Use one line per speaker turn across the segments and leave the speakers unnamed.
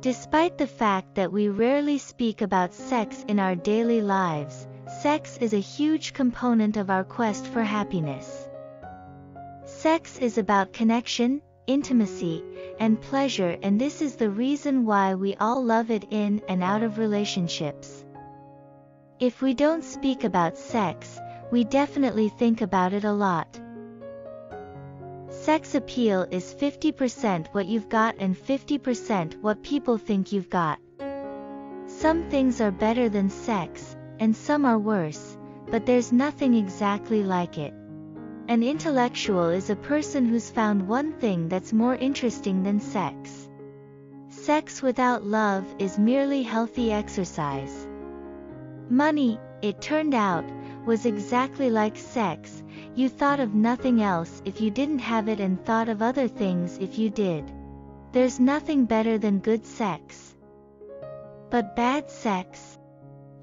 Despite the fact that we rarely speak about sex in our daily lives, sex is a huge component of our quest for happiness. Sex is about connection, intimacy, and pleasure, and this is the reason why we all love it in and out of relationships. If we don't speak about sex, we definitely think about it a lot. Sex appeal is 50% what you've got and 50% what people think you've got. Some things are better than sex, and some are worse, but there's nothing exactly like it. An intellectual is a person who's found one thing that's more interesting than sex. Sex without love is merely healthy exercise. Money, it turned out, was exactly like sex. You thought of nothing else if you didn't have it and thought of other things if you did. There's nothing better than good sex. But bad sex?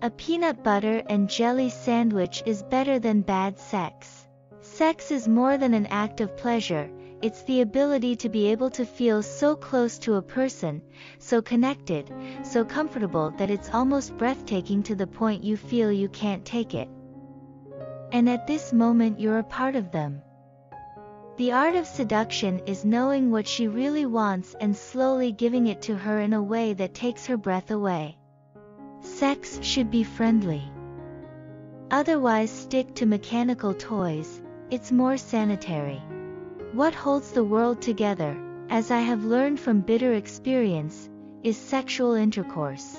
A peanut butter and jelly sandwich is better than bad sex. Sex is more than an act of pleasure, it's the ability to be able to feel so close to a person, so connected, so comfortable that it's almost breathtaking to the point you feel you can't take it. And at this moment you're a part of them. The art of seduction is knowing what she really wants and slowly giving it to her in a way that takes her breath away. Sex should be friendly. Otherwise stick to mechanical toys, it's more sanitary. What holds the world together, as I have learned from bitter experience, is sexual intercourse.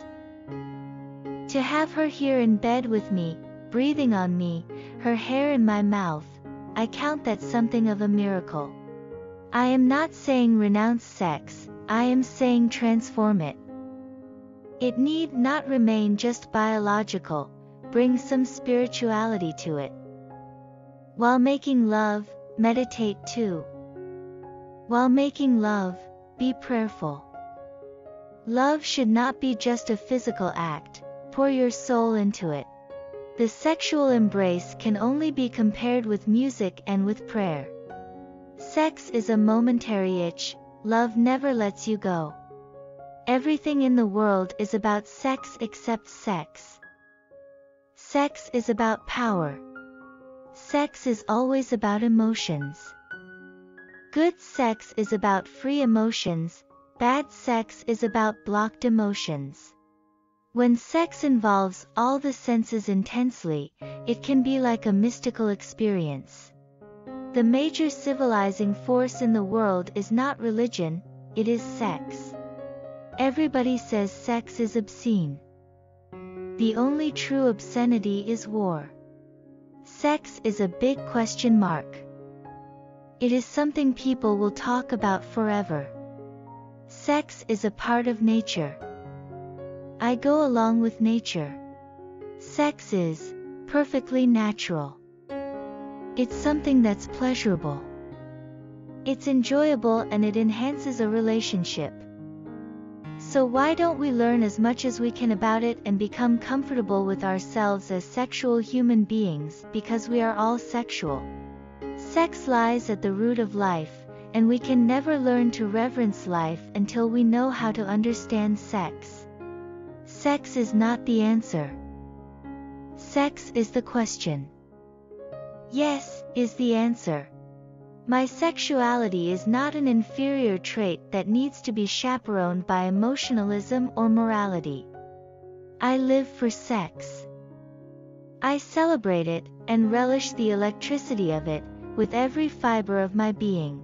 To have her here in bed with me, breathing on me, her hair in my mouth, I count that something of a miracle. I am not saying renounce sex, I am saying transform it. It need not remain just biological, bring some spirituality to it. While making love, meditate too. While making love, be prayerful. Love should not be just a physical act, pour your soul into it. The sexual embrace can only be compared with music and with prayer. Sex is a momentary itch, love never lets you go. Everything in the world is about sex except sex. Sex is about power. Sex is always about emotions. Good sex is about free emotions, bad sex is about blocked emotions. When sex involves all the senses intensely, it can be like a mystical experience. The major civilizing force in the world is not religion, it is sex. Everybody says sex is obscene. The only true obscenity is war. Sex is a big question mark. It is something people will talk about forever. Sex is a part of nature. I go along with nature. Sex is perfectly natural. It's something that's pleasurable. It's enjoyable and it enhances a relationship. So why don't we learn as much as we can about it and become comfortable with ourselves as sexual human beings, because we are all sexual. Sex lies at the root of life, and we can never learn to reverence life until we know how to understand sex. Sex is not the answer. Sex is the question. Yes, is the answer. My sexuality is not an inferior trait that needs to be chaperoned by emotionalism or morality. I live for sex. I celebrate it and relish the electricity of it with every fiber of my being.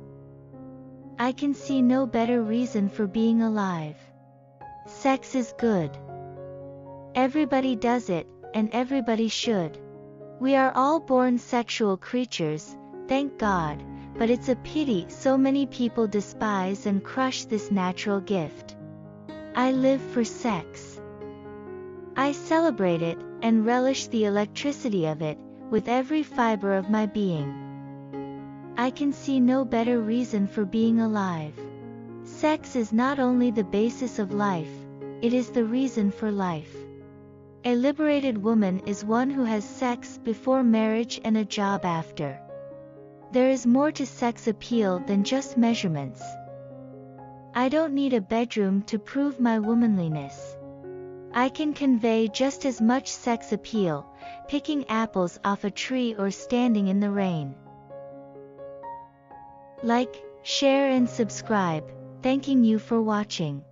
I can see no better reason for being alive. Sex is good. Everybody does it, and everybody should. We are all born sexual creatures, thank God, but it's a pity so many people despise and crush this natural gift. I live for sex. I celebrate it, and relish the electricity of it, with every fiber of my being. I can see no better reason for being alive. Sex is not only the basis of life, it is the reason for life. A liberated woman is one who has sex before marriage and a job after. There is more to sex appeal than just measurements. I don't need a bedroom to prove my womanliness. I can convey just as much sex appeal, picking apples off a tree or standing in the rain. Like, share and subscribe. Thanking you for watching.